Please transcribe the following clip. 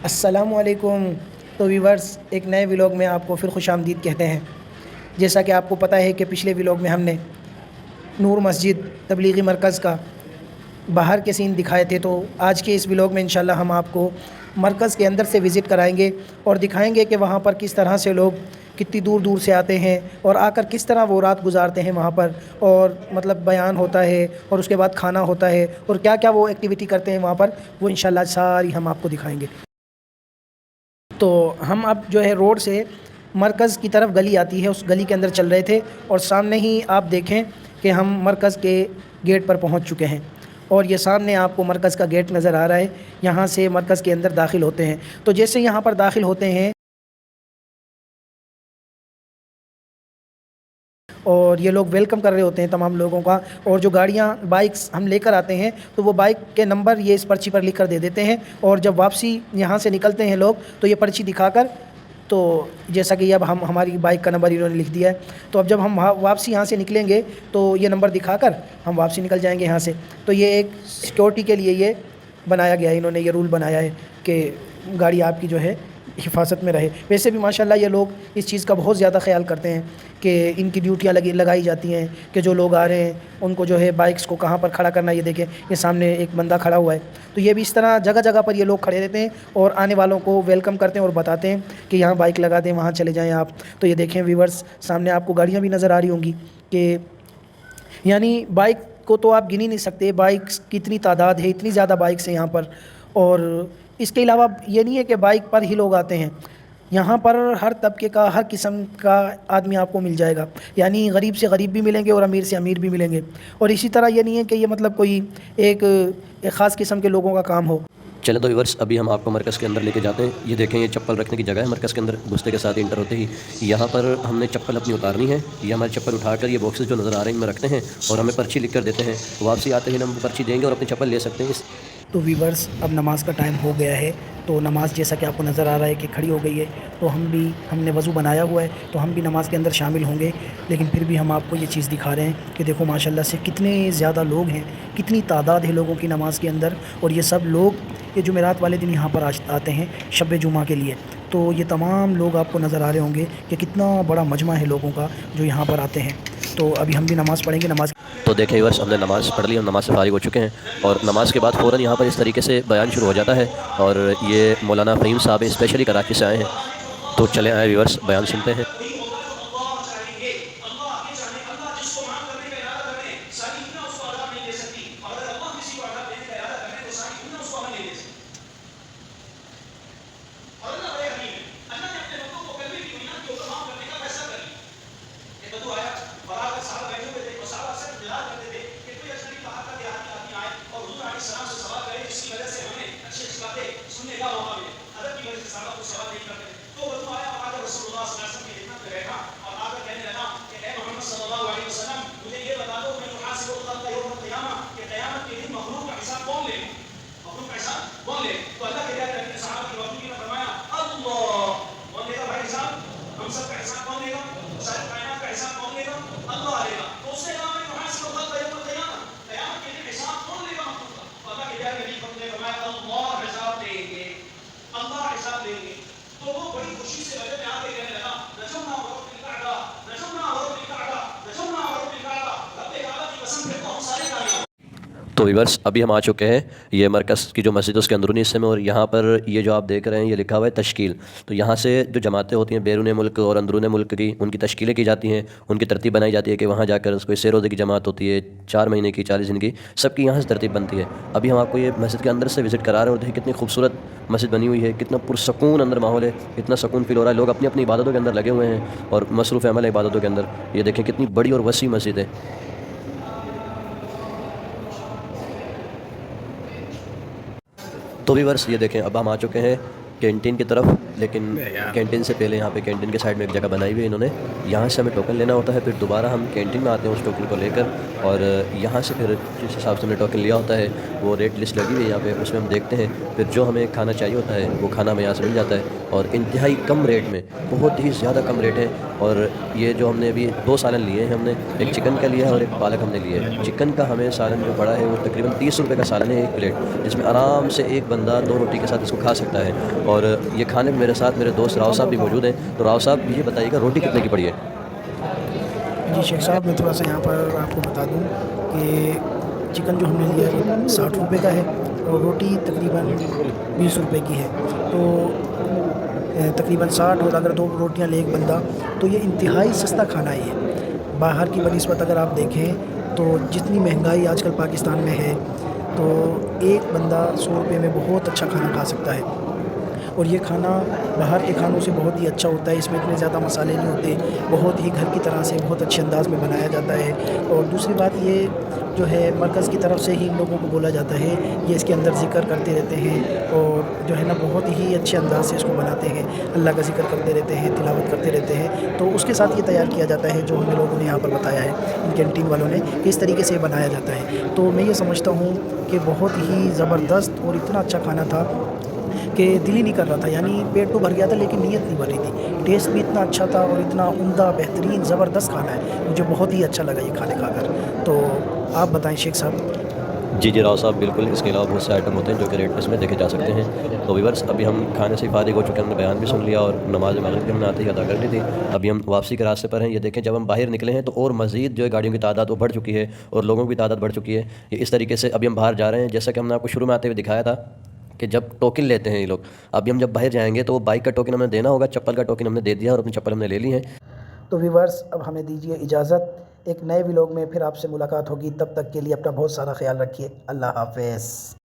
अस्सलामुअलैकुम। तो व्यूवर्स, एक नए व्लॉग में आपको फिर खुशामदीद कहते हैं। जैसा कि आपको पता है कि पिछले व्लॉग में हमने नूर मस्जिद तबलीगी मरकज़ का बाहर के सीन दिखाए थे, तो आज के इस व्लॉग में इंशाल्लाह हम आपको मरकज़ के अंदर से विज़िट कराएंगे और दिखाएंगे कि वहाँ पर किस तरह से लोग कितनी दूर दूर से आते हैं और आकर किस तरह वो रात गुजारते हैं वहाँ पर, और मतलब बयान होता है और उसके बाद खाना होता है और क्या क्या वो एक्टिविटी करते हैं वहाँ पर, वो इंशाल्लाह सारी हम आपको दिखाएंगे। तो हम अब जो है रोड से मरकज़ की तरफ गली आती है, उस गली के अंदर चल रहे थे और सामने ही आप देखें कि हम मरकज़ के गेट पर पहुंच चुके हैं। और ये सामने आपको मरकज़ का गेट नज़र आ रहा है। यहाँ से मरकज़ के अंदर दाखिल होते हैं। तो जैसे यहाँ पर दाखिल होते हैं और ये लोग वेलकम कर रहे होते हैं तमाम लोगों का, और जो गाड़ियाँ बाइक्स हम लेकर आते हैं तो वो बाइक के नंबर ये इस पर्ची पर लिख कर दे देते हैं, और जब वापसी यहाँ से निकलते हैं लोग तो ये पर्ची दिखाकर, तो जैसा कि अब हम हमारी बाइक का नंबर इन्होंने लिख दिया है, तो अब जब हम वापसी यहाँ से निकलेंगे तो ये नंबर दिखाकर हम वापसी निकल जाएंगे यहाँ से। तो ये एक सिक्योरिटी के लिए ये बनाया गया है, इन्होंने ये रूल बनाया है कि गाड़ी आपकी जो है हिफाजत में रहे। वैसे भी माशाल्लाह ये लोग इस चीज़ का बहुत ज़्यादा ख्याल करते हैं कि इनकी ड्यूटियाँ लगाई जाती हैं कि जो लोग आ रहे हैं उनको जो है बाइक्स को कहाँ पर खड़ा करना, ये देखें ये सामने एक बंदा खड़ा हुआ है। तो ये भी इस तरह जगह जगह पर ये लोग खड़े रहते हैं और आने वालों को वेलकम करते हैं और बताते हैं कि यहाँ बाइक लगा दें, वहाँ चले जाएँ आप। तो ये देखें व्यूवर्स, सामने आपको गाड़ियाँ भी नज़र आ रही होंगी कि यानी बाइक को तो आप गिन ही नहीं सकते, बाइक्स की इतनी तादाद है, इतनी ज़्यादा बाइक्स हैं यहाँ पर। और इसके अलावा ये नहीं है कि बाइक पर ही लोग आते हैं, यहाँ पर हर तबके का, हर किस्म का आदमी आपको मिल जाएगा। यानी गरीब से गरीब भी मिलेंगे और अमीर से अमीर भी मिलेंगे। और इसी तरह ये नहीं है कि ये मतलब कोई एक ख़ास किस्म के लोगों का काम हो। चलें तो व्यूवर्स, अभी हम आपको मरकज़ के अंदर लेके जाते हैं। ये देखें, ये चप्पल रखने की जगह है। मरकज़ के अंदर घुसते के साथ इंटर होते ही यहाँ पर हमने चप्पल अपनी उतारनी है। ये हमारी चप्पल उठाकर ये बॉक्सेस जो नज़र आ रहे हैं इनमें रखते हैं और हमें पर्ची लिख कर देते हैं। वापसी आते ही हम पर्ची देंगे और अपनी चप्पल ले सकते हैं। तो वीवर्स, अब नमाज़ का टाइम हो गया है। तो नमाज़ जैसा कि आपको नज़र आ रहा है कि खड़ी हो गई है, तो हमने वज़ू बनाया हुआ है, तो हम भी नमाज़ के अंदर शामिल होंगे। लेकिन फिर भी हम आपको ये चीज़ दिखा रहे हैं कि देखो माशाल्लाह से कितने ज़्यादा लोग हैं, कितनी तादाद है लोगों की नमाज़ के अंदर। और ये सब लोग ये जुमेरात वाले दिन यहाँ पर आते हैं शब जुमा के लिए। तो ये तमाम लोग आपको नज़र आ रहे होंगे कि कितना बड़ा मजमा है लोगों का जो यहाँ पर आते हैं। तो अभी हम भी नमाज़ पढ़ेंगे। नमाज़ तो देखें व्यूअर्स, हमने नमाज़ पढ़ ली, हम नमाज़ से फारिग हो चुके हैं और नमाज़ के बाद फ़ौरन यहाँ पर इस तरीके से बयान शुरू हो जाता है। और ये मौलाना फ़हीम साहब स्पेशली कराची से आए हैं। तो चले आए व्यूअर्स, बयान सुनते हैं। तो व्यूअर्स, अभी हम आ चुके हैं ये मरकज़ की जो मस्जिद है उसके अंदरूनी हिस्से में। और यहाँ पर ये जो आप देख रहे हैं ये लिखा हुआ है तश्कील। तो यहाँ से जो जमातें होती हैं बैरून मुल्क और अंदरून मुल्क की, उनकी तश्कीलें की जाती हैं, उनकी तरतीब बनाई जाती है कि वहाँ जाकर कोई से रोज़े की जमात होती है, 4 महीने की, 40 दिन की, सबकी यहाँ से तरतीब बनती है। अभी हम आपको ये मस्जिद के अंदर से विज़िट करा रहे हैं और देखिए कितनी खूबसूरत मस्जिद बनी हुई है, कितना पुरसकून अंदर माहौल है, इतना सुकून फील हो रहा है। लोग अपनी अपनी इबादतों के अंदर लगे हुए हैं और मसरूफ़ अमल है इबादतों के अंदर। ये देखें कितनी बड़ी और वसी मस्जिद है। तो व्यूअर्स, ये देखें, अब हम आ चुके हैं कैंटीन की तरफ। लेकिन कैंटीन से पहले यहाँ पे कैंटीन के साइड में एक जगह बनाई हुई है इन्होंने। यहाँ से हमें टोकन लेना होता है, फिर दोबारा हम कैंटीन में आते हैं उस टोकन को लेकर। और यहाँ से फिर जिस हिसाब से हमने टोकन लिया होता है वो रेट लिस्ट लगी हुई है यहाँ पे, उसमें हम देखते हैं। फिर जो हमें खाना चाहिए होता है वो खाना हमें यहाँ से मिल जाता है और इंतहाई कम रेट में, बहुत ही ज़्यादा कम रेट है। और ये जो हमने अभी 2 सालन लिए हैं, हमने एक चिकन का लिया है और एक पालक हमने लिया है। चिकन का हमें सालन जो बड़ा है वो तकरीबन 30 रुपये का सालन है, एक प्लेट, जिसमें आराम से एक बंदा 2 रोटी के साथ इसको खा सकता है। और ये खाने में मेरे साथ मेरे दोस्त राव साहब भी मौजूद हैं। तो राव साहब ये बताइएगा रोटी कितने की पड़ी है? जी शेख साहब, मैं थोड़ा सा यहाँ पर आपको बता दूँ कि चिकन जो हमने लिया है वो 60 रुपये का है और रोटी तकरीबन 20 रुपये की है। तो तकरीबन 60 और अगर 2 रोटियाँ ले एक बंदा, तो ये इंतहाई सस्ता खाना है ये। बाहर की बनिस्बत अगर आप देखें तो जितनी महंगाई आजकल पाकिस्तान में है, तो एक बंदा 100 रुपये में बहुत अच्छा खाना खा सकता है। और ये खाना बाहर के खानों से बहुत ही अच्छा होता है, इसमें इतने ज़्यादा मसाले नहीं होते, बहुत ही घर की तरह से बहुत अच्छे अंदाज़ में बनाया जाता है। और दूसरी बात ये जो है मरकज़ की तरफ से ही इन लोगों को बोला जाता है, ये इसके अंदर ज़िक्र करते रहते हैं और जो है ना बहुत ही अच्छे अंदाज़ से इसको बनाते हैं, अल्लाह का ज़िक्र करते रहते हैं, तिलावत करते रहते हैं। तो उसके साथ ये तैयार किया जाता है जो हमें लोगों ने यहाँ पर बताया है, इन कैंटीन वालों ने, कि इस तरीके से बनाया जाता है। तो मैं ये समझता हूँ कि बहुत ही ज़बरदस्त और इतना अच्छा खाना था कि दिल ही नहीं कर रहा था, यानी पेट तो भर गया था लेकिन नीयत नहीं भर रही थी। टेस्ट भी इतना अच्छा था और इतना उम्दा बेहतरीन ज़बरदस्त खाना है, मुझे बहुत ही अच्छा लगा ये खाने खाकर। तो आप बताएं शेख साहब। जी जी राव साहब, बिल्कुल। इसके अलावा बहुत से आइटम होते हैं जो कि रेट लिस्ट में देखे जा सकते हैं। तो व्यूअर्स, अभी हम खाने से फारिग हो चुके हैं, हमने बयान भी सुन लिया और नमाज मगरिब भी हमने आते ही अदा कर ली थी। अभी हम वापसी के रास्ते पर हैं। ये देखें, जब हम बाहर निकले हैं तो और मज़ीद जो है गाड़ियों की तादाद वो बढ़ चुकी है और लोगों की तादाद बढ़ चुकी है। ये इस तरीके से अभी हम बाहर जा रहे हैं, जैसा कि हमने आपको शुरू में आते हुए दिखाया था कि जब टोकन लेते हैं ये लोग, अभी हम जब बाहर जाएंगे तो वो बाइक का टोकन हमने देना होगा, चप्पल का टोकन हमने दे दिया और अपनी चप्पल हमने ले ली है। तो व्यूवर्स, अब हमें दीजिए इजाज़त, एक नए व्लॉग में फिर आपसे मुलाकात होगी। तब तक के लिए अपना बहुत सारा ख्याल रखिए। अल्लाह हाफ़िज़।